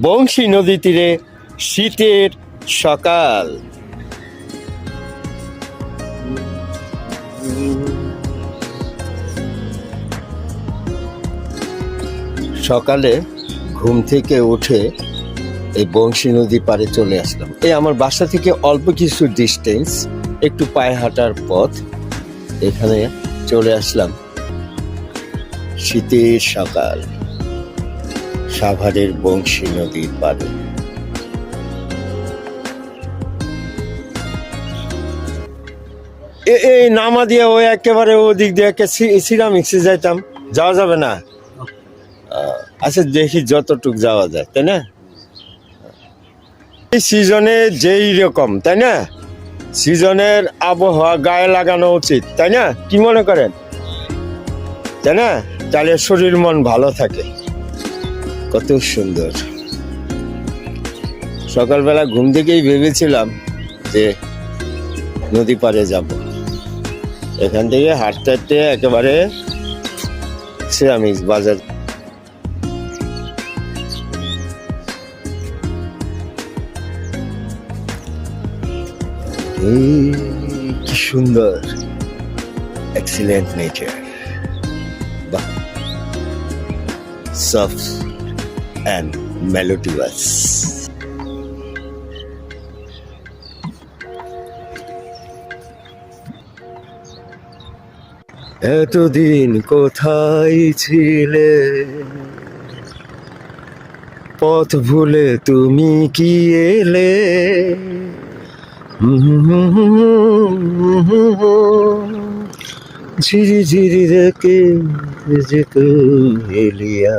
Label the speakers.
Speaker 1: বংশী নদী তীরে শীতের সকাল। সকালে ঘুম থেকে উঠে এই বংশী নদী পাড়ে চলে আসলাম। এই আমার বাসা থেকে অল্প কিছু ডিস্টেন্স, একটু পায়ে হাঁটার পথ। এখানে চলে আসলাম শীতের সকাল, সাভারের বংশী নদীর পাড়ে। এই নামা দিয়ে ওই একেবারে ওদিক দিয়ে সিরামিক্সে যাইতাম, যাওয়া যাবে না? আচ্ছা দেখি যতটুক যাওয়া যায়, তাই না? এই সিজনে যেই রকম, তাই না? সিজনের আবহাওয়া গায়ে লাগানো উচিত, তাই না? কি মনে করেন, তাই না? তাহলে শরীর মন ভালো থাকে। কত সুন্দর। সকালবেলা ঘুম থেকেই ভেবেছিলাম যে নদী পাড়ে যাব। এখান থেকে হাঁটতে হাঁটতে একেবারে সিরামিক্স বাজার। কি সুন্দর, এক্সিলেন্ট নেচার। বাহ, সফট অ্যান্ড মেলোডিয়াস। এতদিন কোথায় ছিলে, পথ ভুলে তুমি কি এলে? ঝিরি ঝিরি রেখে যেত এলিয়া।